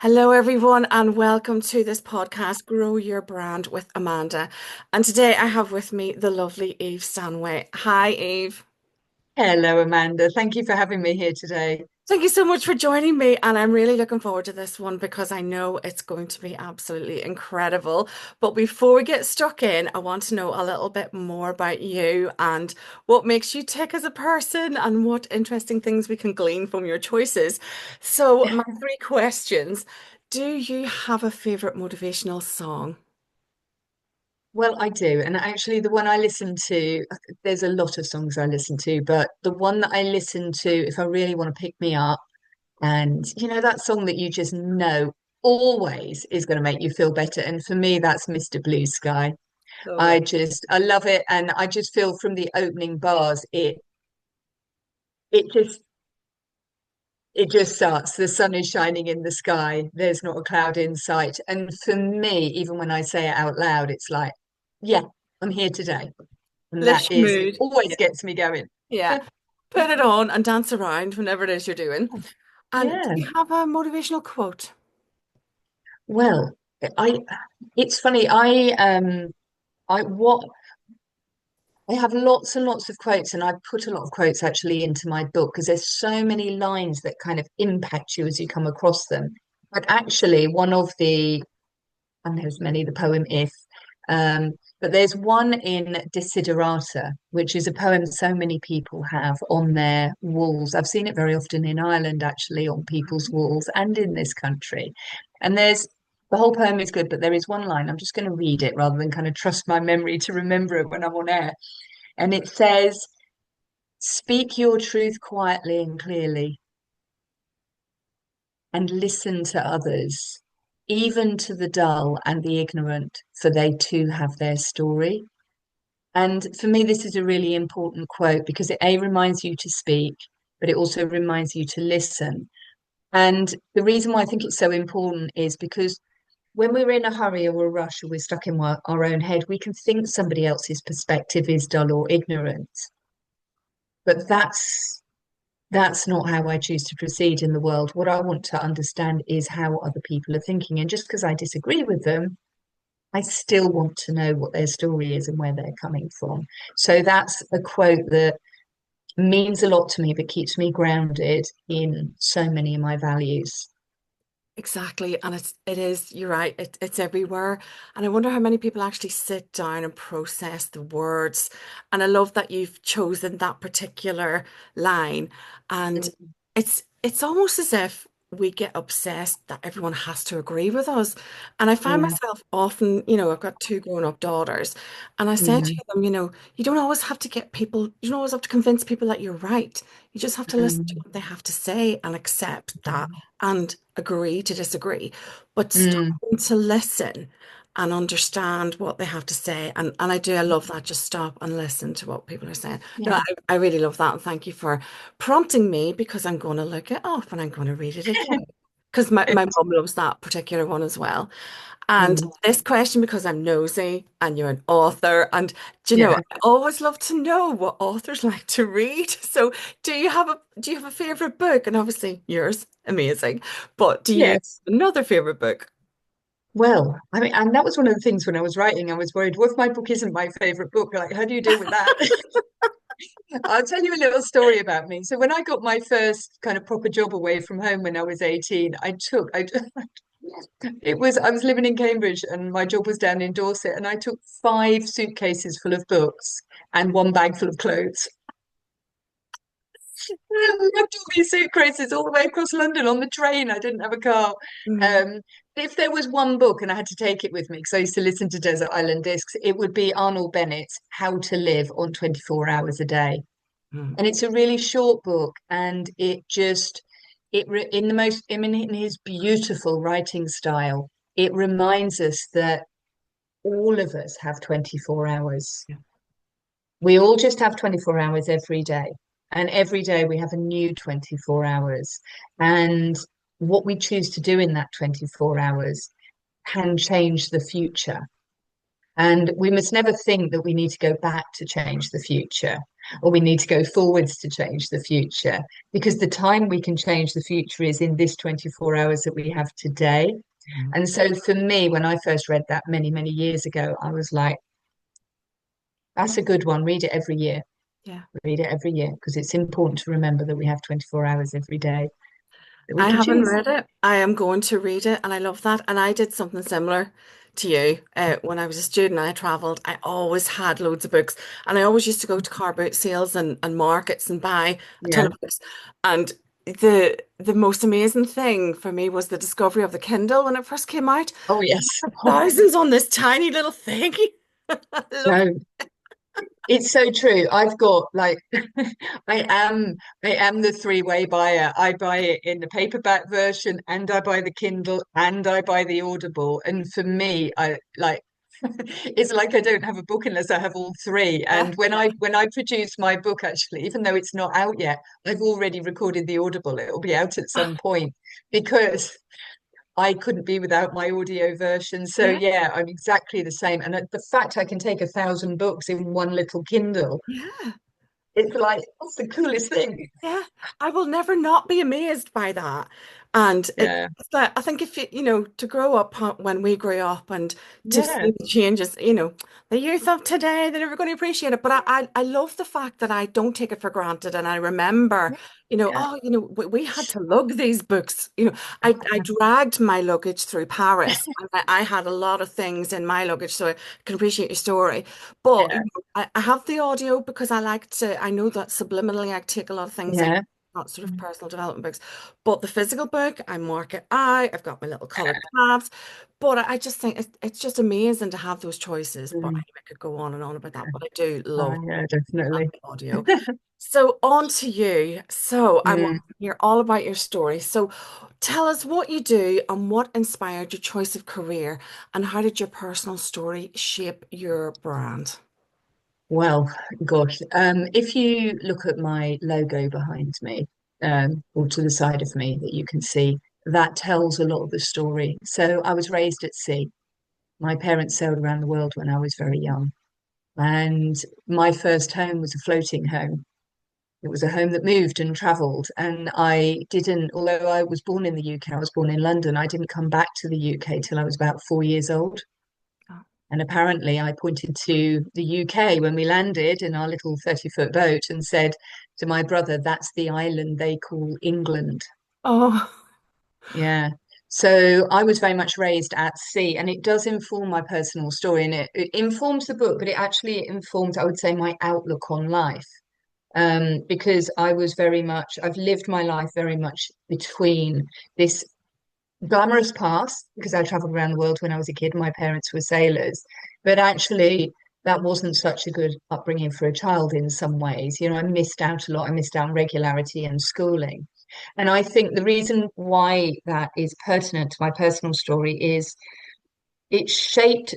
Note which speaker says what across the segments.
Speaker 1: Hello, everyone, and welcome to this podcast, Grow Your Brand with Amanda. And today I have with me the lovely Eve Stanway. Hi, Eve.
Speaker 2: Hello, Amanda. Thank you for having me here today.
Speaker 1: Thank you so much for joining me. And I'm really looking forward to this one because I know it's going to be absolutely incredible. But before we get stuck in, I want to know a little bit more about you and what makes you tick as a person and what interesting things we can glean from your choices. So, my three questions. Do you have a favorite motivational song?
Speaker 2: Well, I do. And actually, the one I listen to, there's a lot of songs I listen to, but the one that I listen to, if I really want to pick me up, and that song that you just know always is going to make you feel better. And for me, that's Mr. Blue Sky.
Speaker 1: Love it.
Speaker 2: I love it. And I just feel from the opening bars, it just, it just starts. The sun is shining in the sky. There's not a cloud in sight. And for me, even when I say it out loud, it's like, yeah, I'm here today. And
Speaker 1: Lift
Speaker 2: it
Speaker 1: mood.
Speaker 2: always
Speaker 1: Yeah.
Speaker 2: gets me going.
Speaker 1: Yeah. Put it on and dance around whenever it is you're doing. And do
Speaker 2: Yeah.
Speaker 1: you have a motivational quote?
Speaker 2: Well, I it's funny. I what I have lots and lots of quotes, and I put a lot of quotes actually into my book because there's so many lines that kind of impact you as you come across them. But actually, one of the and there's many, the poem If. Um, but there's one in Desiderata, which is a poem so many people have on their walls. I've seen it very often in Ireland, actually, on people's walls and in this country. And there's the whole poem is good, but there is one line. I'm just going to read it rather than kind of trust my memory to remember it when I'm on air. And it says, "Speak your truth quietly and clearly, and listen to others, even to the dull and the ignorant, for they too have their story." And for me, this is a really important quote because it A reminds you to speak, but it also reminds you to listen. And the reason why I think it's so important is because when we're in a hurry or a rush or we're stuck in our own head, we can think somebody else's perspective is dull or ignorant. But that's not how I choose to proceed in the world. What I want to understand is how other people are thinking. And just because I disagree with them, I still want to know what their story is and where they're coming from. So that's a quote that means a lot to me, but keeps me grounded in so many of my values.
Speaker 1: Exactly. And you're right, it's everywhere. And I wonder how many people actually sit down and process the words. And I love that you've chosen that particular line. And
Speaker 2: Mm,
Speaker 1: it's almost as if we get obsessed that everyone has to agree with us. And I find
Speaker 2: yeah.
Speaker 1: myself often, I've got two grown-up daughters, and I say to
Speaker 2: Mm,
Speaker 1: them, you don't always have to you don't always have to convince people that you're right. You just have to listen to
Speaker 2: mm,
Speaker 1: what they have to say and accept that and agree to disagree, but
Speaker 2: mm,
Speaker 1: stopping to listen and understand what they have to say. And I love that. Just stop and listen to what people are saying. No,
Speaker 2: yeah.
Speaker 1: I really love that. And thank you for prompting me because I'm going to look it up and I'm going to read it again. Because my mum loves that particular one as well. And
Speaker 2: Mm,
Speaker 1: this question, because I'm nosy and you're an author, and
Speaker 2: yeah.
Speaker 1: I always love to know what authors like to read. So do you have a favorite book? And obviously yours, amazing. But do you have
Speaker 2: Yes.
Speaker 1: another favorite book?
Speaker 2: Well, I mean, and that was one of the things when I was writing, I was worried, what if my book isn't my favorite book? Like, how do you deal with that? I'll tell you a little story about me. So when I got my first kind of proper job away from home when I was 18, I was living in Cambridge and my job was down in Dorset and I took 5 suitcases full of books and one bag full of clothes. I lugged all these suitcases all the way across London on the train. I didn't have a car.
Speaker 1: Mhm.
Speaker 2: Um, if there was one book and I had to take it with me, because I used to listen to Desert Island Discs, it would be Arnold Bennett's How to Live on 24 Hours a Day.
Speaker 1: Mm.
Speaker 2: And it's a really short book and in the most in his beautiful writing style, it reminds us that all of us have 24 hours.
Speaker 1: Yeah.
Speaker 2: We all just have 24 hours every day, and every day we have a new 24 hours, and what we choose to do in that 24 hours can change the future. And we must never think that we need to go back to change the future. or we need to go forwards to change the future, because the time we can change the future is in this 24 hours that we have today.
Speaker 1: Mhm.
Speaker 2: And so for me, when I first read that many, many years ago, I was like, that's a good one. Read it every year.
Speaker 1: Yeah.
Speaker 2: Read it every year because it's important to remember that we have 24 hours every day that we
Speaker 1: I
Speaker 2: can
Speaker 1: haven't
Speaker 2: choose.
Speaker 1: read it. I am going to read it, and I love that. And I did something similar to you. When I was a student, I traveled. I always had loads of books, and I always used to go to car boot sales and markets and buy a ton
Speaker 2: Yeah.
Speaker 1: of books. And the most amazing thing for me was the discovery of the Kindle when it first came out.
Speaker 2: Oh, yes.
Speaker 1: Thousands on this tiny little thing. I love
Speaker 2: No, it's so true. I've got like I am I am the three-way buyer. I buy it in the paperback version and I buy the Kindle and I buy the Audible. And for me, I like it's like I don't have a book unless I have all three. And
Speaker 1: yeah.
Speaker 2: when I produce my book, actually, even though it's not out yet, I've already recorded the Audible. It'll be out at some point because I couldn't be without my audio version. So
Speaker 1: Yeah.
Speaker 2: yeah, I'm exactly the same. And the fact I can take 1,000 books in one little Kindle,
Speaker 1: Yeah.
Speaker 2: it's like that's the coolest thing.
Speaker 1: Yeah, I will never not be amazed by that. And
Speaker 2: Yeah,
Speaker 1: it's like, I think if to grow up when we grew up and to
Speaker 2: yeah,
Speaker 1: see the changes, the youth of today, they're never going to appreciate it. But I love the fact that I don't take it for granted. And I remember,
Speaker 2: yeah,
Speaker 1: we had to lug these books. I dragged my luggage through Paris. And I had a lot of things in my luggage, so I can appreciate your story. But
Speaker 2: yeah,
Speaker 1: I have the audio because I know that subliminally I take a lot of things in,
Speaker 2: yeah,
Speaker 1: not sort of personal development books. But the physical book, I mark it out. I've got my little colored tabs. But I just think it's just amazing to have those choices. But
Speaker 2: mm,
Speaker 1: I could go on and on about that. But I do love
Speaker 2: yeah, definitely.
Speaker 1: the audio. So on to you. So I want
Speaker 2: Mm.
Speaker 1: to hear all about your story. So tell us what you do and what inspired your choice of career, and how did your personal story shape your brand?
Speaker 2: Well, gosh, if you look at my logo behind me, or to the side of me that you can see, that tells a lot of the story. So I was raised at sea. My parents sailed around the world when I was very young, and my first home was a floating home. It was a home that moved and travelled, and I didn't, although I was born in the UK, I was born in London, I didn't come back to the UK till I was about 4 years old.
Speaker 1: Oh,
Speaker 2: And apparently, I pointed to the UK when we landed in our little 30-foot boat and said to my brother, that's the island they call England.
Speaker 1: oh,
Speaker 2: Yeah. So I was very much raised at sea, and it does inform my personal story, and it informs the book, but it actually informs, I would say, my outlook on life. Because I've lived my life very much between this glamorous past because I traveled around the world when I was a kid. My parents were sailors, but actually that wasn't such a good upbringing for a child in some ways. I missed out a lot. I missed out on regularity and schooling. And I think the reason why that is pertinent to my personal story is it shaped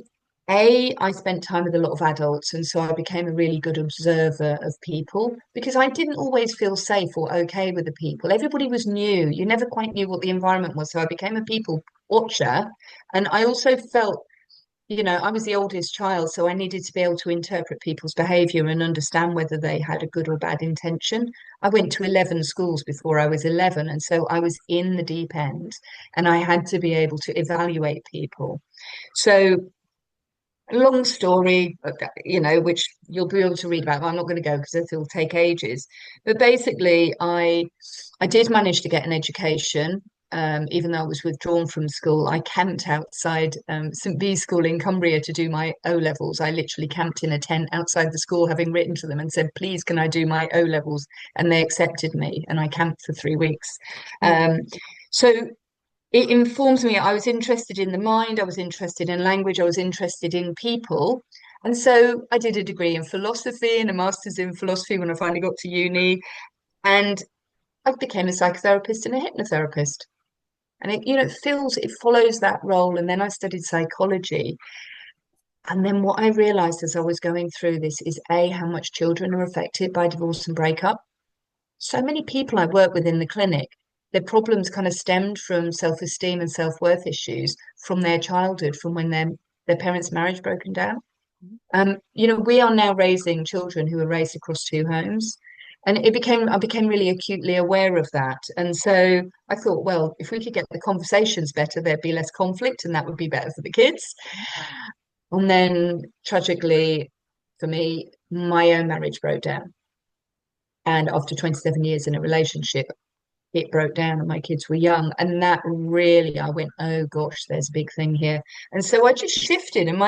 Speaker 2: I spent time with a lot of adults, and so I became a really good observer of people because I didn't always feel safe or okay with the people. Everybody was new. You never quite knew what the environment was. So I became a people watcher. And I also felt, I was the oldest child, so I needed to be able to interpret people's behavior and understand whether they had a good or bad intention. I went to 11 schools before I was 11, and so I was in the deep end, and I had to be able to evaluate people. So long story, which you'll be able to read about. But I'm not going to go because it'll take ages. But basically, I did manage to get an education. Even though I was withdrawn from school, I camped outside St Bees School in Cumbria to do my O levels. I literally camped in a tent outside the school, having written to them and said, "Please, can I do my O levels?" And they accepted me, and I camped for 3 weeks.
Speaker 1: oh,
Speaker 2: Um, so it informs me. I was interested in the mind, I was interested in language, I was interested in people. And so I did a degree in philosophy and a master's in philosophy when I finally got to uni. And I became a psychotherapist and a hypnotherapist. And it follows that role. And then I studied psychology. And then what I realized as I was going through this is A, how much children are affected by divorce and breakup. So many people I work with in the clinic, their problems kind of stemmed from self-esteem and self-worth issues from their childhood, from when their parents' marriage broken down. We are now raising children who are raised across two homes. And I became really acutely aware of that. And so I thought, well, if we could get the conversations better, there'd be less conflict and that would be better for the kids. And then tragically for me, my own marriage broke down. And after 27 years in a relationship, it broke down and my kids were young. And that really, I went, oh gosh, there's a big thing here. And so I just shifted and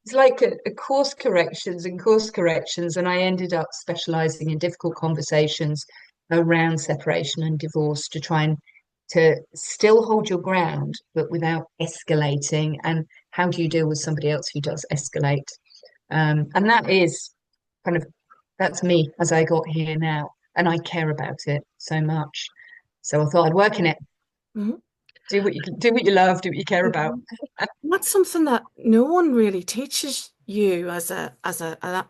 Speaker 2: it's like a course corrections and course corrections. And I ended up specializing in difficult conversations around separation and divorce to try and to still hold your ground, but without escalating. And how do you deal with somebody else who does escalate? And that is kind of, that's me as I got here now. And I care about it so much. So I thought I'd work in it.
Speaker 1: Mhm.
Speaker 2: Do what you love, do what you care about.
Speaker 1: That's something that no one really teaches you as an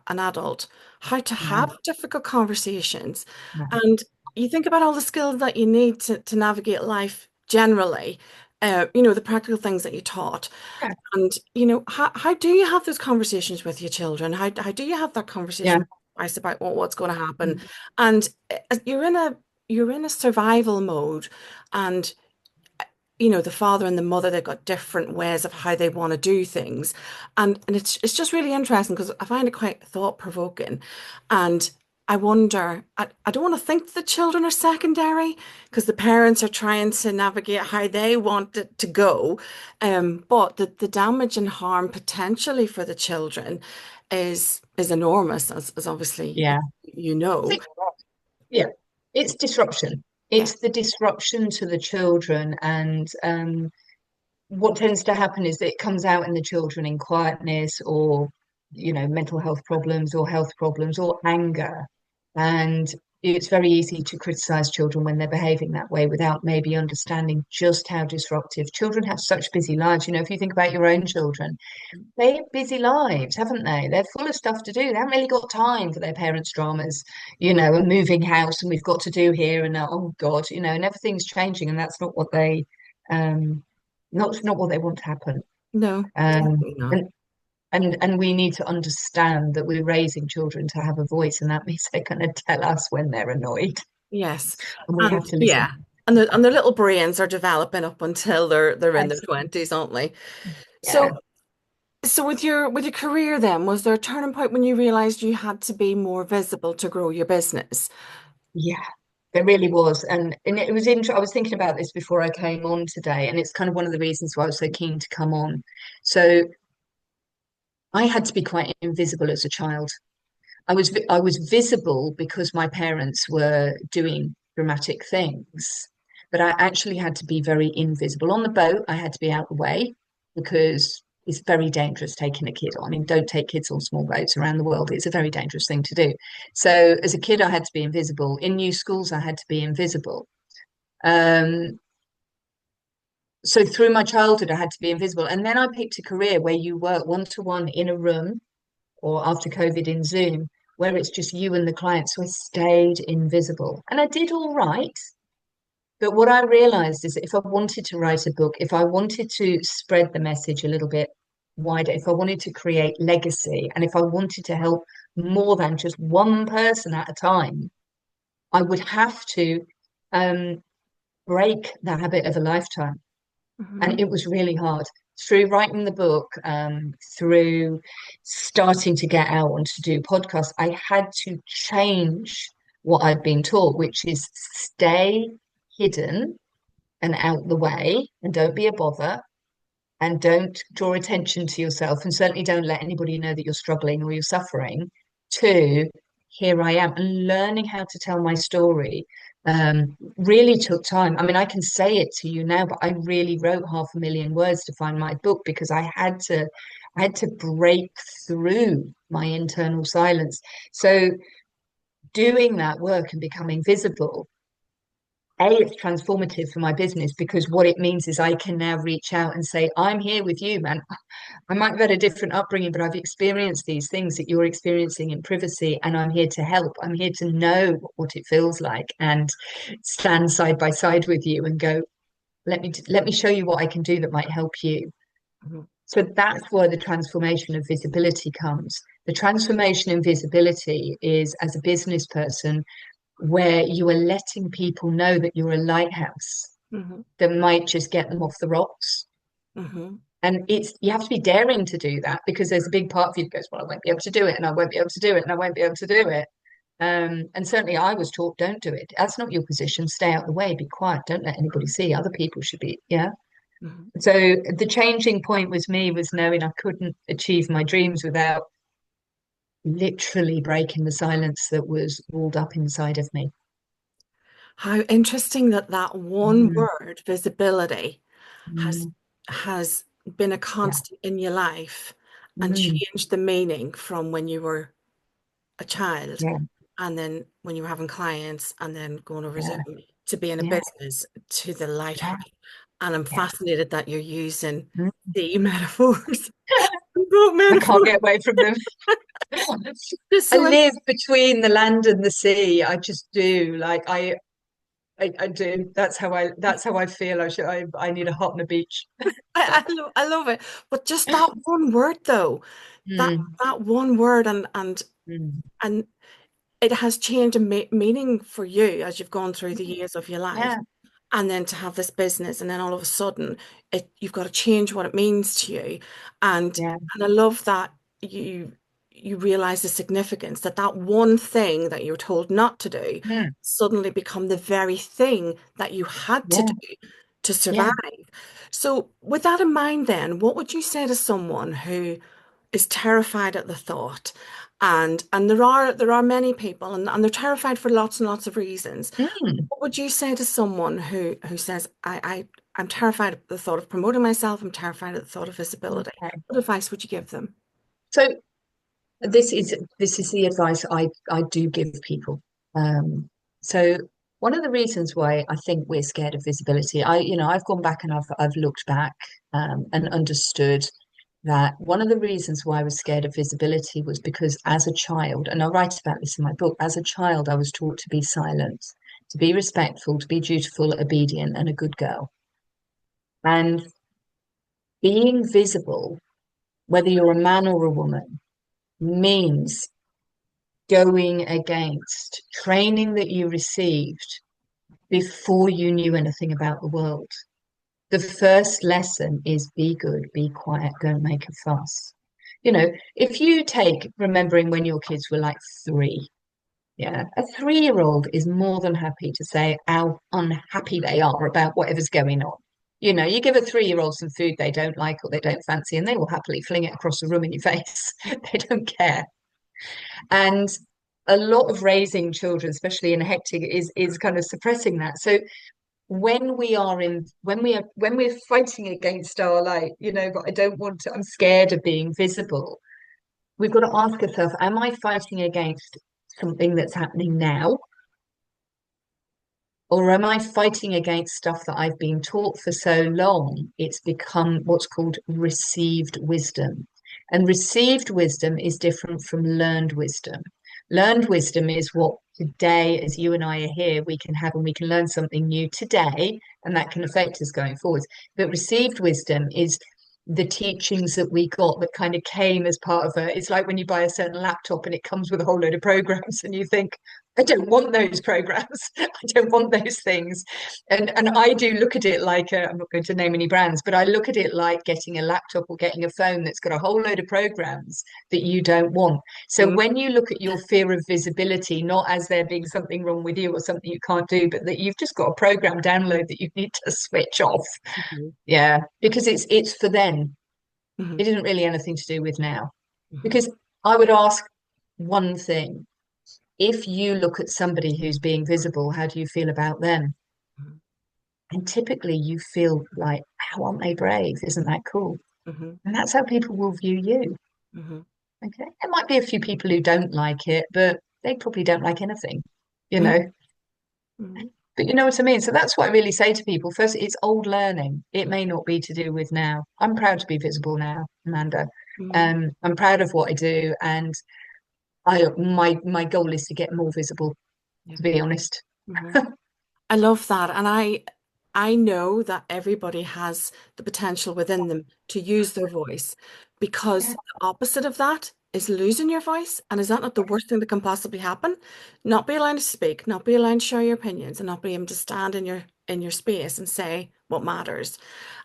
Speaker 1: adult, how to
Speaker 2: No,
Speaker 1: have difficult conversations.
Speaker 2: no.
Speaker 1: And you think about all the skills that you need to navigate life generally, the practical things that you taught.
Speaker 2: Yeah,
Speaker 1: And, how do you have those conversations with your children? How do you have that
Speaker 2: yeah,
Speaker 1: conversation with advice about what's going to happen? And you're in a survival mode, and the father and the mother, they've got different ways of how they want to do things. And it's just really interesting because I find it quite thought-provoking. And I wonder, I don't want to think the children are secondary because the parents are trying to navigate how they want it to go. But the damage and harm potentially for the children is enormous, as obviously
Speaker 2: yeah.
Speaker 1: you
Speaker 2: I
Speaker 1: know.
Speaker 2: think, yeah, it's disruption.
Speaker 1: Yeah.
Speaker 2: It's the disruption to the children. And what tends to happen is that it comes out in the children in quietness or, mental health problems or health problems or anger. And it's very easy to criticize children when they're behaving that way without maybe understanding just how disruptive. Children have such busy lives. If you think about your own children, they have busy lives, haven't they? They're full of stuff to do. They haven't really got time for their parents' dramas, and moving house and we've got to do here and oh God, and everything's changing and that's not what um not what they want to happen.
Speaker 1: No,
Speaker 2: Um
Speaker 1: definitely not.
Speaker 2: and and we need to understand that we're raising children to have a voice, and that means they're going to tell us when they're annoyed,
Speaker 1: Yes.
Speaker 2: and we have
Speaker 1: And
Speaker 2: to listen.
Speaker 1: yeah. And their little brains are developing up until they're in their
Speaker 2: Yes.
Speaker 1: 20s, aren't they?
Speaker 2: Yeah.
Speaker 1: So with your career then, was there a turning point when you realized you had to be more visible to grow your business?
Speaker 2: Yeah, there really was. And it was interesting. I was thinking about this before I came on today, and it's kind of one of the reasons why I was so keen to come on. So I had to be quite invisible as a child. I was visible because my parents were doing dramatic things, but I actually had to be very invisible. On the boat, I had to be out the way because it's very dangerous taking a kid on. I mean, don't take kids on small boats around the world. It's a very dangerous thing to do. So as a kid, I had to be invisible. In new schools, I had to be invisible. Um, so through my childhood, I had to be invisible. And then I picked a career where you work one to one in a room or after COVID in Zoom, where it's just you and the client. So I stayed invisible and I did all right. But what I realized is that if I wanted to write a book, if I wanted to spread the message a little bit wider, if I wanted to create legacy, and if I wanted to help more than just one person at a time, I would have to um, break the habit of a lifetime.
Speaker 1: Hmm.
Speaker 2: And it was really hard through writing the book, through starting to get out and to do podcasts. I had to change what I'd been taught, which is stay hidden and out the way and don't be a bother and don't draw attention to yourself and certainly don't let anybody know that you're struggling or you're suffering. To here I am, and learning how to tell my story really took time. I mean, I can say it to you now, but I really wrote 500,000 words to find my book because I had to break through my internal silence. So doing that work and becoming visible, it's transformative for my business because what it means is I can now reach out and say, I'm here with you, man. I might have had a different upbringing, but I've experienced these things that you're experiencing in privacy, and I'm here to help. I'm here to know what it feels like and stand side by side with you and go, let me show you what I can do that might help you. So that's where the transformation of visibility comes. The transformation in visibility is as a business person where you are letting people know that you're a lighthouse
Speaker 1: Hmm.
Speaker 2: that might just get them off the rocks.
Speaker 1: Hmm.
Speaker 2: And it's you have to be daring to do that because there's a big part of you that goes, well, I won't be able to do it, and I won't be able to do it, and I won't be able to do it. And certainly I was taught, don't do it. That's not your position. Stay out of the way, be quiet, don't let anybody see. Other people should be, yeah.
Speaker 1: Hmm.
Speaker 2: So the changing point was me was knowing I couldn't achieve my dreams without literally breaking the silence that was walled up inside of me.
Speaker 1: How interesting that that one
Speaker 2: Mm,
Speaker 1: word, visibility, has
Speaker 2: mm,
Speaker 1: has been a
Speaker 2: yeah.
Speaker 1: constant in your life and
Speaker 2: Mm,
Speaker 1: changed the meaning from when you were a child
Speaker 2: yeah.
Speaker 1: and then when you were having clients and then going over Zoom
Speaker 2: Yeah.
Speaker 1: to be in a
Speaker 2: Yeah.
Speaker 1: business to the
Speaker 2: Yeah.
Speaker 1: lighthouse. And I'm
Speaker 2: Yeah.
Speaker 1: fascinated that you're using
Speaker 2: Mm.
Speaker 1: the metaphors, both
Speaker 2: I can't
Speaker 1: metaphors.
Speaker 2: get away from them.
Speaker 1: Just
Speaker 2: I
Speaker 1: so I'm,
Speaker 2: live between the land and the sea. I just do. Like I do. That's how I feel. I need a hot on the beach.
Speaker 1: I love it. But just that one word though, that
Speaker 2: Mm,
Speaker 1: that one word
Speaker 2: mm.
Speaker 1: and it has changed a meaning for you as you've gone through the years of your life.
Speaker 2: Yeah.
Speaker 1: And then to have this business, and then all of a sudden, you've got to change what it means to you.
Speaker 2: Yeah.
Speaker 1: And I love that you realize the significance that that one thing that you were told not to do
Speaker 2: Mm,
Speaker 1: suddenly become the very thing that you had to
Speaker 2: yeah.
Speaker 1: do to
Speaker 2: Yeah.
Speaker 1: survive. So, with that in mind, then, what would you say to someone who is terrified at the thought? And there are many people, and they're terrified for lots and lots of reasons.
Speaker 2: Mm,
Speaker 1: What would you say to someone who says, I'm terrified at the thought of promoting myself, I'm terrified at the thought of visibility.
Speaker 2: okay.
Speaker 1: What advice would you give them?
Speaker 2: So this is the advice I do give people. Um, so one of the reasons why I think we're scared of visibility, I've gone back and I've looked back and understood that one of the reasons why I was scared of visibility was because as a child, and I write about this in my book, as a child I was taught to be silent, to be respectful, to be dutiful, obedient, and a good girl. And being visible, whether you're a man or a woman, means going against training that you received before you knew anything about the world. The first lesson is be good, be quiet, don't make a fuss. If you take remembering when your kids were like 3, yeah, a 3-year-old is more than happy to say how unhappy they are about whatever's going on. You give a 3-year-old some food they don't like or they don't fancy, and they will happily fling it across the room in your face. They don't care. And a lot of raising children, especially in a hectic, is kind of suppressing that. So when we're fighting against our but I don't want to, I'm scared of being visible. We've got to ask ourselves, am I fighting against something that's happening now? Or am I fighting against stuff that I've been taught for so long? It's become what's called received wisdom. And received wisdom is different from learned wisdom. Learned wisdom is what today, as you and I are here, we can have and we can learn something new today, and that can affect us going forwards. But received wisdom is the teachings that we got that kind of came as part of it's like when you buy a certain laptop and it comes with a whole load of programs and you think, I don't want those programs. I don't want those things. And I do look at it like I'm not going to name any brands, but I look at it like getting a laptop or getting a phone that's got a whole load of programs that you don't want. So
Speaker 1: Mm,
Speaker 2: when you look at your fear of visibility, not as there being something wrong with you or something you can't do, but that you've just got a program download that you need to switch off.
Speaker 1: mhm,
Speaker 2: Yeah, because it's for then.
Speaker 1: mhm,
Speaker 2: It isn't really anything to do with now.
Speaker 1: mhm,
Speaker 2: Because I would ask one thing. If you look at somebody who's being visible, how do you feel about them?
Speaker 1: mhm,
Speaker 2: And typically you feel like, how aren't they brave? Isn't that cool?
Speaker 1: mhm,
Speaker 2: And that's how people will view you.
Speaker 1: mhm,
Speaker 2: Okay. There might be a few people who don't like it, but they probably don't like anything, you
Speaker 1: mhm,
Speaker 2: know.
Speaker 1: mhm,
Speaker 2: But you know what I mean? So that's what I really say to people. First, it's old learning. It may not be to do with now. I'm proud to be visible now, Amanda.
Speaker 1: mhm.
Speaker 2: I'm proud of what I do, and my goal is to get more visible,
Speaker 1: Yeah.
Speaker 2: to be honest.
Speaker 1: Mhm. I love that. And I know that everybody has the potential within them to use their voice, because
Speaker 2: Yeah.
Speaker 1: the opposite of that is losing your voice. And is that not the worst thing that can possibly happen? Not be allowed to speak, not be allowed to share your opinions, and not be able to stand in your space and say what matters.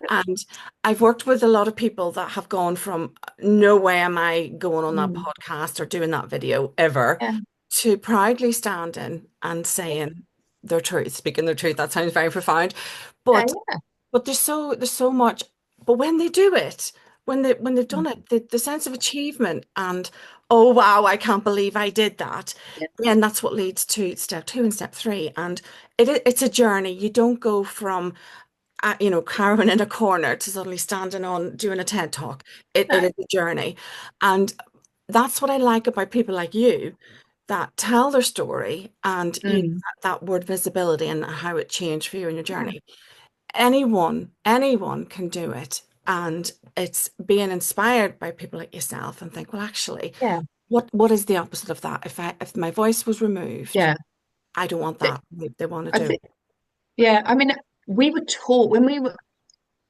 Speaker 1: And I've worked with a lot of people that have gone from no way am I going on that
Speaker 2: Mm.
Speaker 1: podcast or doing that video ever,
Speaker 2: Yeah.
Speaker 1: to proudly standing and saying their truth, speaking their truth. That sounds very profound.
Speaker 2: Yeah.
Speaker 1: But
Speaker 2: Yeah.
Speaker 1: there's so much. But when they do it, when they've done
Speaker 2: Mm.
Speaker 1: it, the sense of achievement and, oh wow, I can't believe I did that.
Speaker 2: Yeah.
Speaker 1: And that's what leads to step two and step three. And it's a journey. You don't go from cowering in a corner to suddenly standing on doing a TED talk. It
Speaker 2: No.
Speaker 1: is a journey. And that's what I like about people like you that tell their story, and
Speaker 2: Mm.
Speaker 1: that word visibility and how it changed for you in your
Speaker 2: Yeah.
Speaker 1: journey. Anyone can do it. And it's being inspired by people like yourself and think, well, actually,
Speaker 2: Yeah.
Speaker 1: what is the opposite of that? If my voice was removed,
Speaker 2: Yeah.
Speaker 1: I don't want
Speaker 2: Th-
Speaker 1: that. They want to
Speaker 2: I
Speaker 1: do
Speaker 2: think, yeah, I mean, we were taught when we were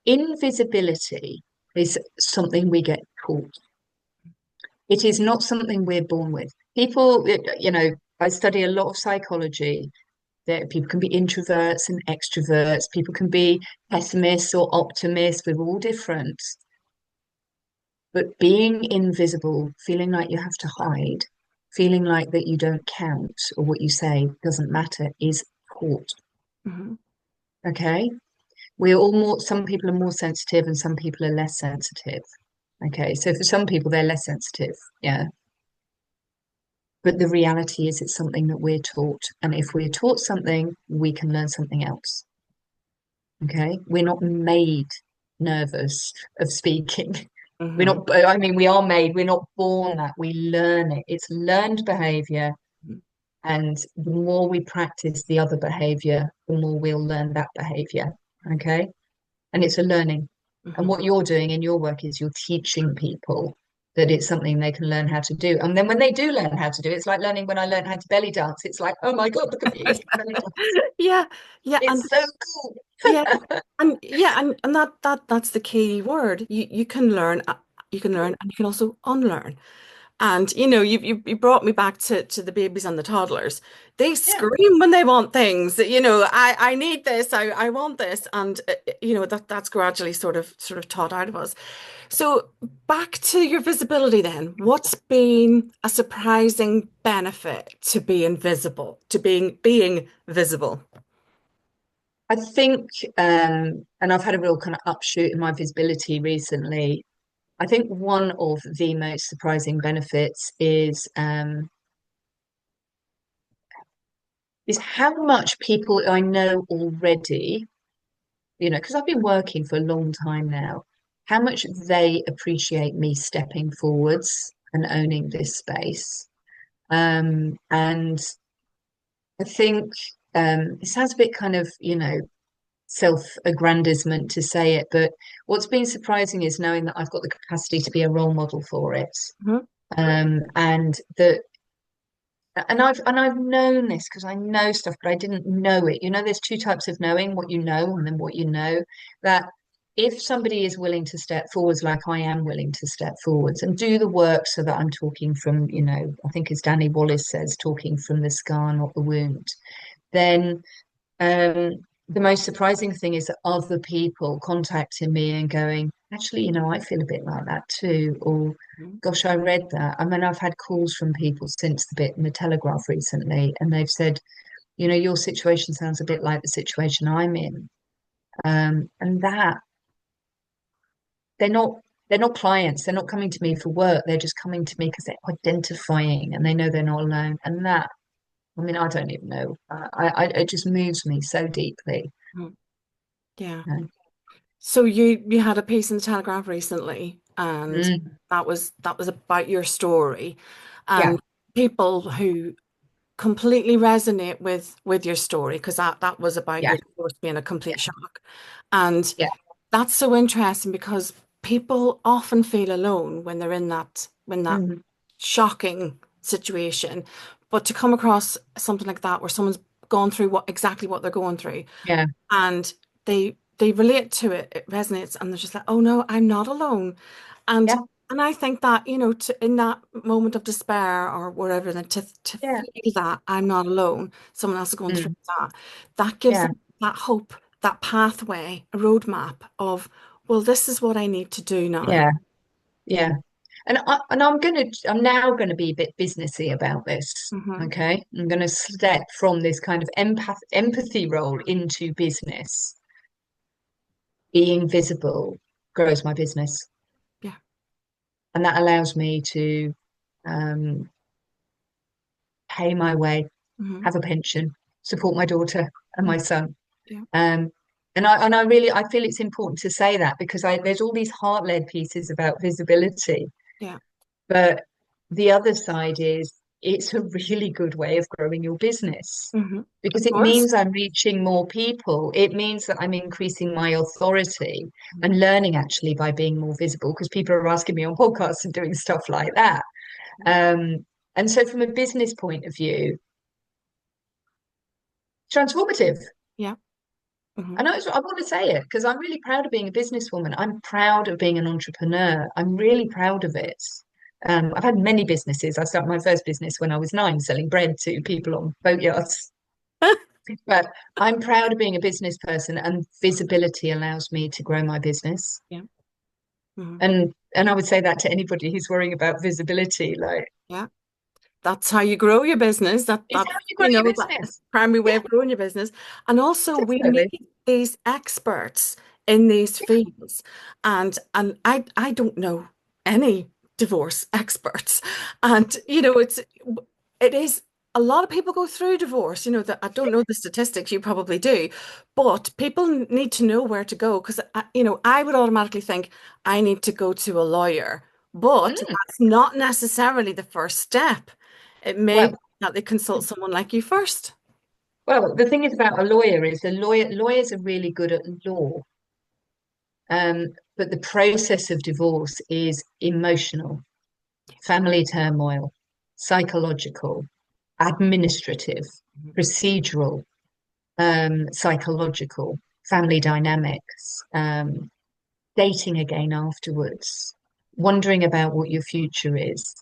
Speaker 2: invisibility is something we get taught. It is not something we're born with. People, I study a lot of psychology. That people can be introverts and extroverts. People can be pessimists or optimists. We're all different. But being invisible, feeling like you have to hide, feeling like that you don't count or what you say doesn't matter is taught.
Speaker 1: it.
Speaker 2: Okay. We're all more, some people are more sensitive and some people are less sensitive. Okay. So for some people, they're less sensitive. Yeah. But the reality is it's something that we're taught. And if we're taught something, we can learn something else. Okay. We're not made nervous of speaking. We're
Speaker 1: Hmm.
Speaker 2: not, I mean, we are made, we're not born that. We learn it. It's learned behavior. And the more we practice the other behavior, the more we'll learn that behavior. Okay. And it's a learning. And
Speaker 1: Hmm.
Speaker 2: what you're doing in your work is you're teaching people that it's something they can learn how to do. And then when they do learn how to do it, it's like learning when I learned how to belly dance. It's like, oh my God, look at me using belly dance.
Speaker 1: Yeah, yeah, and
Speaker 2: It's so cool.
Speaker 1: yeah, and that's the key word. You can learn, and you can also unlearn. And you brought me back to the babies and the toddlers. They
Speaker 2: Yeah.
Speaker 1: scream when they want things. I need this, I want this, and that's gradually sort of taught out of us. So back to your visibility then. What's been a surprising benefit to being visible, to being visible?
Speaker 2: I think, and I've had a real kind of upshoot in my visibility recently. I think one of the most surprising benefits is how much people I know already, because I've been working for a long time now, how much they appreciate me stepping forwards and owning this space. And I think it sounds a bit kind of, self-aggrandizement to say it, but what's been surprising is knowing that I've got the capacity to be a role model for it.
Speaker 1: Mhm.
Speaker 2: And that and I've known this because I know stuff, but I didn't know it. There's two types of knowing, what you know and then what you know. That if somebody is willing to step forwards, like I am willing to step forwards and do the work so that I'm talking from, I think as Danny Wallace says, talking from the scar, not the wound, then um, the most surprising thing is that other people contacting me and going, actually, I feel a bit like that too. Or, gosh, I read that. I mean, I've had calls from people since the bit in the Telegraph recently, and they've said, your situation sounds a bit like the situation I'm in. And that they're not clients, they're not coming to me for work, they're just coming to me because they're identifying and they know they're not alone. And that, I mean, I don't even know. It just moves me so deeply.
Speaker 1: Mhm. Yeah.
Speaker 2: You know?
Speaker 1: So you had a piece in the Telegraph recently, and
Speaker 2: Mm,
Speaker 1: that was about your story,
Speaker 2: yeah,
Speaker 1: and people who completely resonate with your story, because that was about
Speaker 2: yeah,
Speaker 1: your divorce being a complete
Speaker 2: yeah,
Speaker 1: shock. And
Speaker 2: yeah.
Speaker 1: that's so interesting because people often feel alone when they're in that
Speaker 2: Mm,
Speaker 1: shocking situation. But to come across something like that where someone's gone through exactly what they're going through,
Speaker 2: yeah,
Speaker 1: and they relate to it, it resonates, and they're just like, oh no, I'm not alone. And
Speaker 2: Yeah,
Speaker 1: and I think that, in that moment of despair or wherever, then to
Speaker 2: yeah,
Speaker 1: feel that I'm not alone, someone else is going through
Speaker 2: mm,
Speaker 1: that, that gives
Speaker 2: yeah,
Speaker 1: them that hope, that pathway, a roadmap of, well, this is what I need to do now.
Speaker 2: yeah, yeah. I'm now gonna be a bit businessy about this.
Speaker 1: Hmm.
Speaker 2: Okay. I'm gonna step from this kind of empathy role into business. Being visible grows my business.
Speaker 1: Yeah.
Speaker 2: And that allows me to um, pay my way,
Speaker 1: Hmm.
Speaker 2: have a pension, support my daughter and my son.
Speaker 1: Yeah.
Speaker 2: Um, and I really I feel it's important to say that because there's all these heart-led pieces about visibility,
Speaker 1: Yeah.
Speaker 2: but the other side is it's a really good way of growing your business
Speaker 1: Hmm. Of
Speaker 2: because it
Speaker 1: course.
Speaker 2: means I'm reaching more people. It means that I'm increasing my authority and learning actually by being more visible because people are asking me on podcasts and doing stuff like that. Um, and so from a business point of view, transformative.
Speaker 1: Yeah. Hmm.
Speaker 2: I want to say it because I'm really proud of being a businesswoman. I'm proud of being an entrepreneur. I'm really proud of it. I've had many businesses. I started my first business when I was 9, selling bread to people on boat yachts. But I'm proud of being a business person, and visibility allows me to grow my business.
Speaker 1: Yeah. Hmm.
Speaker 2: And I would say that to anybody who's worrying about visibility, like
Speaker 1: Yeah. That's how you grow your business.
Speaker 2: it's how you grow your
Speaker 1: That's the
Speaker 2: business.
Speaker 1: primary way
Speaker 2: Yeah,
Speaker 1: of growing your business. And also we
Speaker 2: definitely.
Speaker 1: need these experts in these fields. And I don't know any divorce experts. And it is a lot of people go through divorce, that I don't know the statistics, you probably do, but people need to know where to go because I would automatically think I need to go to a lawyer, but
Speaker 2: Mm.
Speaker 1: that's not necessarily the first step. It may be
Speaker 2: Well,
Speaker 1: that they consult someone like you first.
Speaker 2: the thing is about a lawyer is lawyers are really good at law, but the process of divorce is emotional, family turmoil, psychological, administrative,
Speaker 1: Mhm.
Speaker 2: procedural, psychological, family dynamics, dating again afterwards, wondering about what your future is.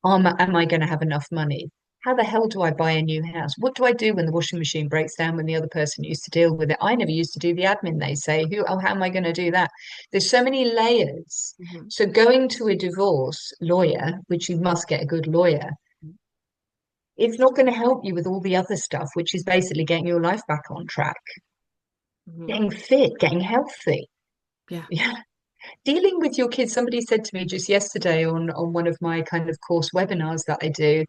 Speaker 2: Am I going to have enough money? How the hell do I buy a new house? What do I do when the washing machine breaks down when the other person used to deal with it? I never used to do the admin, they say. How am I going to do that? There's so many layers.
Speaker 1: Mhm.
Speaker 2: So going to a divorce lawyer, which you must get a good lawyer, it's not going to help you with all the other stuff, which is basically getting your life back on track,
Speaker 1: Mhm.
Speaker 2: getting fit, getting healthy.
Speaker 1: Yeah.
Speaker 2: Yeah. Dealing with your kids. Somebody said to me just yesterday on one of my kind of course webinars that I do,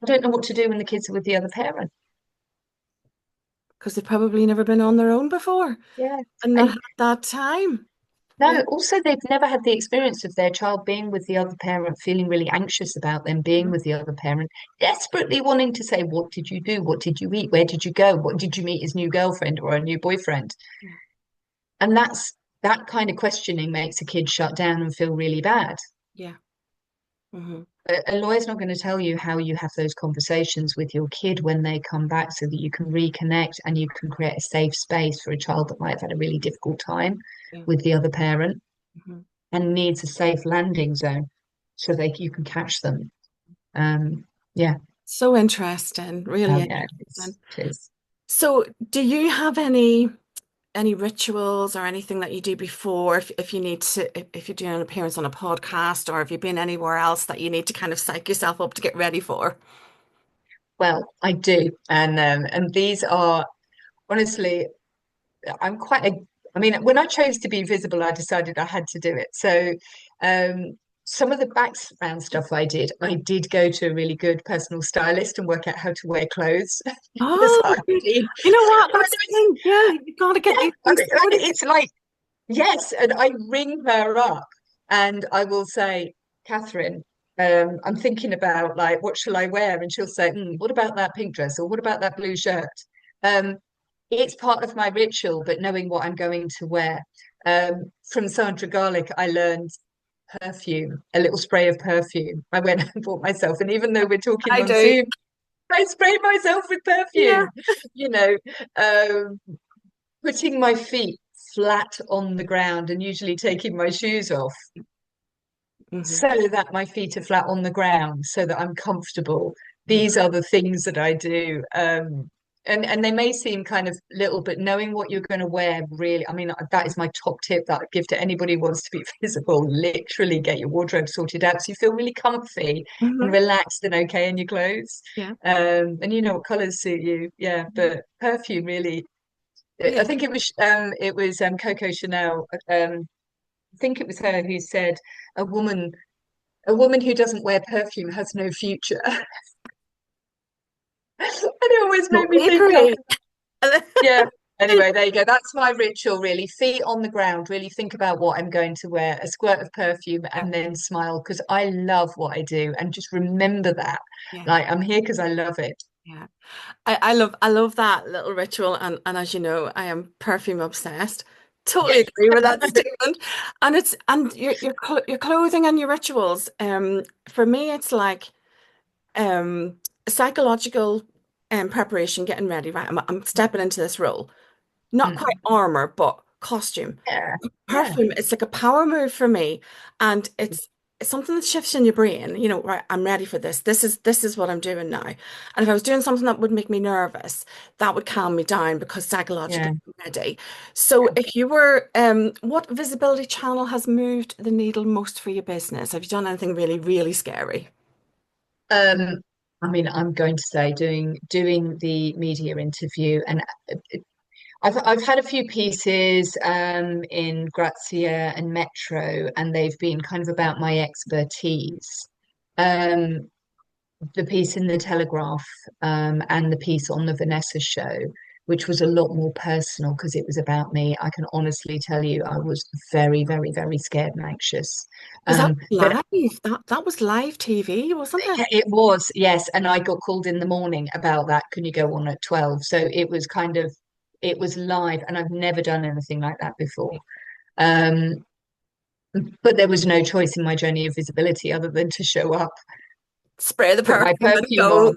Speaker 2: I don't know what to do when the kids are with the other parent.
Speaker 1: Because they've probably never been on their own before
Speaker 2: Yeah.
Speaker 1: and not
Speaker 2: And
Speaker 1: had that time. Yeah.
Speaker 2: no, also they've never had the experience of their child being with the other parent, feeling really anxious about them being
Speaker 1: Mhm.
Speaker 2: with the other parent, desperately wanting to say, what did you do? What did you eat? Where did you go? What did you meet his new girlfriend or a new boyfriend?
Speaker 1: Yeah.
Speaker 2: And that kind of questioning makes a kid shut down and feel really bad.
Speaker 1: Yeah. Hmm.
Speaker 2: A lawyer's not going to tell you how you have those conversations with your kid when they come back so that you can reconnect and you can create a safe space for a child that might have had a really difficult time
Speaker 1: Yeah.
Speaker 2: with the other parent
Speaker 1: Hmm.
Speaker 2: and needs a safe landing zone so you can catch them. Um, yeah.
Speaker 1: So interesting,
Speaker 2: Oh,
Speaker 1: really
Speaker 2: yeah,
Speaker 1: interesting.
Speaker 2: it is.
Speaker 1: So, do you have any rituals or anything that you do before if you need to if you're doing an appearance on a podcast or if you've been anywhere else that you need to kind of psych yourself up to get ready for?
Speaker 2: Well, I do. And these are honestly I'm quite a, I mean, when I chose to be visible, I decided I had to do it. So, some of the background stuff I did go to a really good personal stylist and work out how to wear clothes. Because
Speaker 1: Oh,
Speaker 2: I
Speaker 1: good.
Speaker 2: mean,
Speaker 1: You know what?
Speaker 2: I
Speaker 1: That's the thing. Yeah, you got to get
Speaker 2: yeah,
Speaker 1: these things sorted.
Speaker 2: it's like, yes. And I ring her up and I will say, Catherine, I'm thinking about like, what shall I wear? And she'll say, what about that pink dress? Or what about that blue shirt? Um, it's part of my ritual, but knowing what I'm going to wear. From Sandra Garlic, I learned perfume, a little spray of perfume. I went and bought myself, and even though we're talking
Speaker 1: I
Speaker 2: on
Speaker 1: do.
Speaker 2: Zoom, I sprayed myself with
Speaker 1: Yeah.
Speaker 2: perfume, you know. Um, putting my feet flat on the ground and usually taking my shoes off
Speaker 1: Hmm.
Speaker 2: so that my feet are flat on the ground, so that I'm comfortable.
Speaker 1: Hmm.
Speaker 2: These are the things that I do. And they may seem kind of little, but knowing what you're going to wear really, I mean, that is my top tip that I give to anybody who wants to be visible. Literally get your wardrobe sorted out so you feel really comfy and
Speaker 1: Hmm.
Speaker 2: relaxed and okay in your clothes.
Speaker 1: Yeah.
Speaker 2: And you know what colours suit you. Yeah, but perfume really, I
Speaker 1: Yeah.
Speaker 2: think it was Coco Chanel. I think it was her who said a woman a woman who doesn't wear perfume has no future. And it always made me
Speaker 1: Totally
Speaker 2: think of,
Speaker 1: agree.
Speaker 2: yeah. Anyway, there you go. That's my ritual, really. Feet on the ground, really think about what I'm going to wear, a squirt of perfume,
Speaker 1: Yeah.
Speaker 2: and then smile because I love what I do. And just remember that.
Speaker 1: Yeah.
Speaker 2: Like, I'm here because I love it.
Speaker 1: Yeah. I love that little ritual, and as you know, I am perfume obsessed. Totally agree with that statement. And your clothing and your rituals. For me, it's like um psychological preparation, getting ready, right? I'm stepping into this role. Not quite
Speaker 2: Mm.
Speaker 1: armor, but costume.
Speaker 2: Yeah. Yeah.
Speaker 1: Perfume, it's like a power move for me, and it's something that shifts in your brain. Right, I'm ready for this. This is what I'm doing now. And if I was doing something that would make me nervous, that would calm me down because psychologically
Speaker 2: Yeah.
Speaker 1: I'm ready. So if you were, what visibility channel has moved the needle most for your business? Have you done anything really, really scary?
Speaker 2: Um, I mean, I'm going to say doing the media interview, and I've had a few pieces in Grazia and Metro, and they've been kind of about my expertise. Um, the piece in the Telegraph and the piece on the Vanessa show, which was a lot more personal because it was about me. I can honestly tell you, I was very, very, very scared and anxious.
Speaker 1: Because that
Speaker 2: Um,
Speaker 1: was
Speaker 2: but
Speaker 1: live. That was live TV, wasn't it?
Speaker 2: yeah, it was, yes, and I got called in the morning about that. Can you go on at 12? So it was kind of it was live, and I've never done anything like that before. Um, but there was no choice in my journey of visibility other than to show up,
Speaker 1: Spray the
Speaker 2: put my
Speaker 1: perfume and
Speaker 2: perfume
Speaker 1: go.
Speaker 2: on,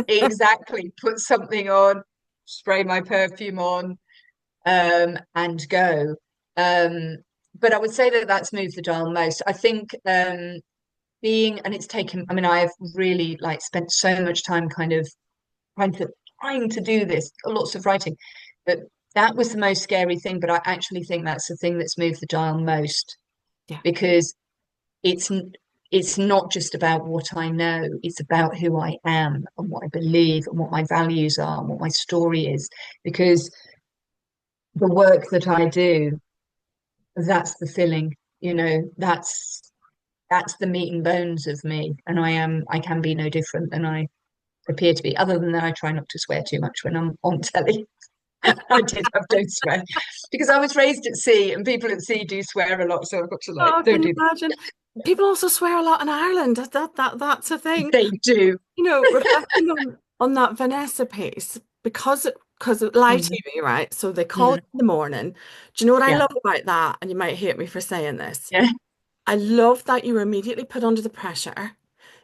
Speaker 2: exactly, put something on, spray my perfume on, and go. Um, but I would say that that's moved the dial most. I think and it's taken, I mean, I've really like spent so much time kind of trying to trying to do this, lots of writing. But that was the most scary thing. But I actually think that's the thing that's moved the dial most
Speaker 1: Yeah.
Speaker 2: because it's it's not just about what I know, it's about who I am and what I believe and what my values are and what my story is. Because the work that I do, that's the filling, that's the meat and bones of me. And I can be no different than I appear to be, other than that I try not to swear too much when I'm on telly. I did have don't swear because I was raised at sea and people at sea do swear a lot, so I've got to like
Speaker 1: Oh,
Speaker 2: don't
Speaker 1: can you
Speaker 2: do
Speaker 1: imagine? People also swear a lot in Ireland. That's a
Speaker 2: that.
Speaker 1: thing.
Speaker 2: They do.
Speaker 1: Reflecting on that Vanessa piece, because of live
Speaker 2: Mm,
Speaker 1: TV, right? So they call
Speaker 2: mm,
Speaker 1: you in the morning. Do you know what I
Speaker 2: yeah,
Speaker 1: love about that? And you might hate me for saying this.
Speaker 2: yeah,
Speaker 1: I love that you were immediately put under the pressure,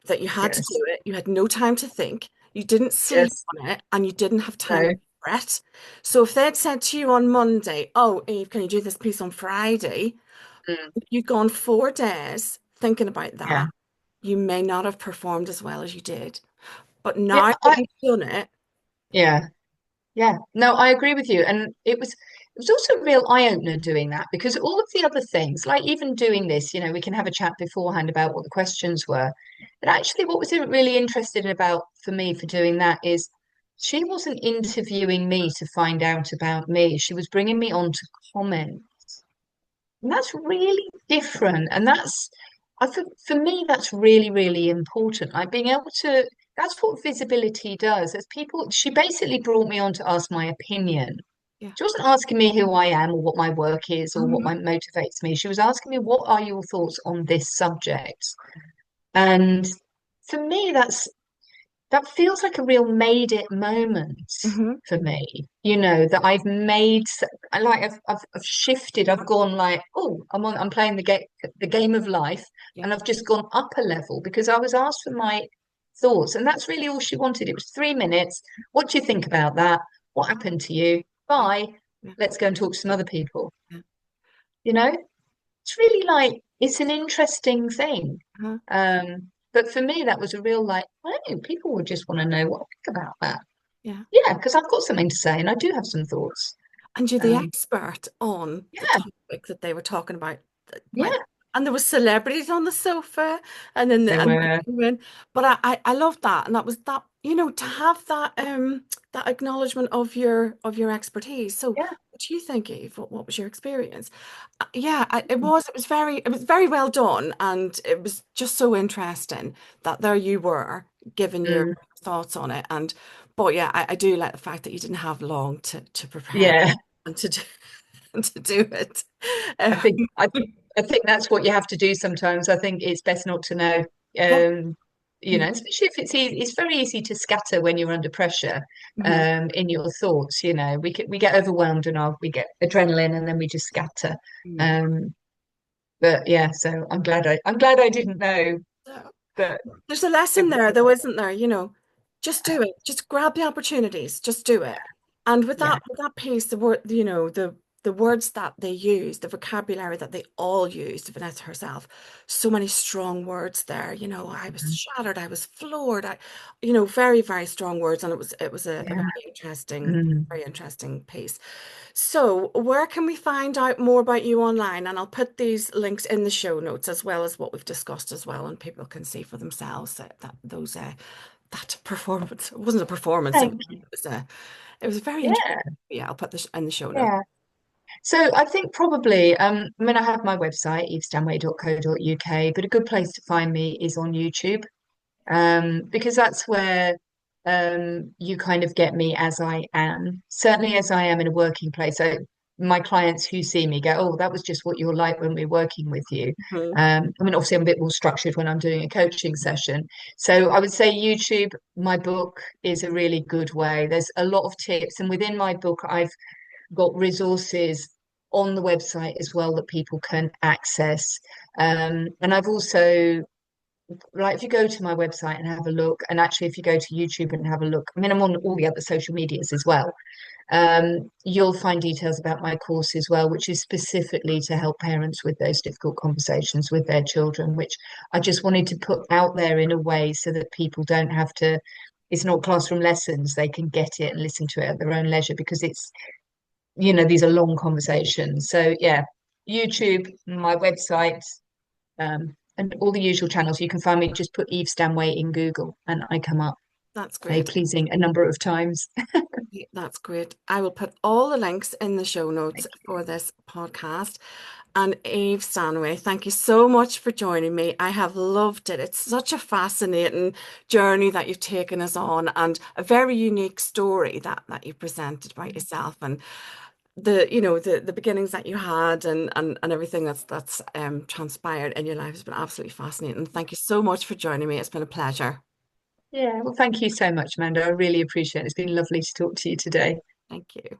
Speaker 1: that you had to do
Speaker 2: yes,
Speaker 1: it. You had no time to think. You didn't sleep
Speaker 2: yes,
Speaker 1: on it, and you didn't have time to
Speaker 2: no,
Speaker 1: fret. So if they'd said to you on Monday, "Oh, Eve, can you do this piece on Friday?"
Speaker 2: mm,
Speaker 1: If you'd gone 4 days thinking about
Speaker 2: yeah,
Speaker 1: that, you may not have performed as well as you did. But
Speaker 2: yeah,
Speaker 1: now that you've done it,
Speaker 2: yeah. Yeah, no, I agree with you. And it was also a real eye opener doing that because all of the other things, like even doing this, we can have a chat beforehand about what the questions were. But actually, what was really interesting about for me for doing that is she wasn't interviewing me to find out about me. She was bringing me on to comment. And that's really different. And for me, that's really, really important. Like being able to, that's what visibility does. As people, she basically brought me on to ask my opinion.
Speaker 1: yeah.
Speaker 2: She wasn't asking me who I am or what my work is or what
Speaker 1: Mhm.
Speaker 2: my motivates me. She was asking me, what are your thoughts on this subject? And for me, that feels like a real made it moment
Speaker 1: Mhm.
Speaker 2: for me, that I've shifted, I've gone like, oh, I'm playing the game of life,
Speaker 1: Yeah.
Speaker 2: and I've just gone up a level because I was asked for my thoughts, and that's really all she wanted. It was 3 minutes. What do you think about that? What happened to you?
Speaker 1: Yeah.
Speaker 2: Bye.
Speaker 1: yeah,
Speaker 2: let's go and talk to some other people.
Speaker 1: yeah.
Speaker 2: You know, it's really like it's an interesting thing.
Speaker 1: Uh-huh.
Speaker 2: But for me, that was a real like, I don't know, people would just want to know what I think about that.
Speaker 1: Yeah.
Speaker 2: Yeah, because I've got something to say and I do have some thoughts.
Speaker 1: And you're the
Speaker 2: Um,
Speaker 1: expert on the
Speaker 2: yeah,
Speaker 1: topic that they were talking about. Right.
Speaker 2: yeah,
Speaker 1: And there was celebrities on the sofa and then
Speaker 2: there
Speaker 1: and
Speaker 2: were,
Speaker 1: women. But I loved that. And that was that, to have that acknowledgement of your expertise. So
Speaker 2: yeah,
Speaker 1: what do you think, Eve? What was your experience? Yeah, it was very well done, and it was just so interesting that there you were giving your
Speaker 2: mm,
Speaker 1: thoughts on it. And but yeah, I do like the fact that you didn't have long to prepare
Speaker 2: yeah.
Speaker 1: and to do and to do it.
Speaker 2: I think
Speaker 1: Um,
Speaker 2: I think that's what you have to do sometimes. I think it's best not to know.
Speaker 1: yeah.
Speaker 2: Um, especially if it's easy, it's very easy to scatter when you're under pressure,
Speaker 1: Mhm.
Speaker 2: in your thoughts. We get overwhelmed and we get adrenaline and then we just scatter.
Speaker 1: Mhm.
Speaker 2: Um, but yeah, so I'm glad I didn't know
Speaker 1: So,
Speaker 2: that
Speaker 1: there's a
Speaker 2: it
Speaker 1: lesson
Speaker 2: was
Speaker 1: there,
Speaker 2: the
Speaker 1: though,
Speaker 2: way.
Speaker 1: isn't there? Just do it. Just grab the opportunities. Just do it. And with
Speaker 2: Yeah,
Speaker 1: that piece, the word, the words that they use, the vocabulary that they all used, Vanessa herself, so many strong words there. I was
Speaker 2: mhm,
Speaker 1: shattered. I was floored. Very, very strong words, and it was a
Speaker 2: yeah, mm.
Speaker 1: very interesting piece. So, where can we find out more about you online? And I'll put these links in the show notes as well as what we've discussed as well, and people can see for themselves that performance. It wasn't a performance. It
Speaker 2: Thank you.
Speaker 1: was a it was very interesting.
Speaker 2: Yeah,
Speaker 1: Yeah, I'll put this in the show notes.
Speaker 2: yeah. So I think probably, I mean, I have my website, evestanway.co.uk, but a good place to find me is on YouTube, because that's where you kind of get me as I am, certainly as I am in a working place. So my clients who see me go, oh, that was just what you're like when we're working with you.
Speaker 1: Mhm.
Speaker 2: I mean, obviously, I'm a bit more structured when I'm doing a coaching session. So I would say YouTube, my book is a really good way. There's a lot of tips, and within my book, I've got resources on the website as well that people can access. And I've also, like, if you go to my website and have a look, and actually, if you go to YouTube and have a look, I mean, I'm on all the other social medias as well. You'll find details about my course as well, which is specifically to help parents with those difficult conversations with their children, which I just wanted to put out there in a way so that people don't have to. It's not classroom lessons. They can get it and listen to it at their own leisure because these are long conversations. So yeah, YouTube, my website, and all the usual channels. You can find me, just put Eve Stanway in Google and I come up
Speaker 1: That's
Speaker 2: very
Speaker 1: great.
Speaker 2: pleasing a number of times.
Speaker 1: Yeah, that's great. I will put all the links in the show notes for this podcast. And Eve Stanway, thank you so much for joining me. I have loved it. It's such a fascinating journey that you've taken us on, and a very unique story that you presented about yourself, and the beginnings that you had, and everything that's transpired in your life has been absolutely fascinating. Thank you so much for joining me. It's been a pleasure.
Speaker 2: Yeah, well, thank you so much, Amanda. I really appreciate it. It's been lovely to talk to you today.
Speaker 1: Thank you.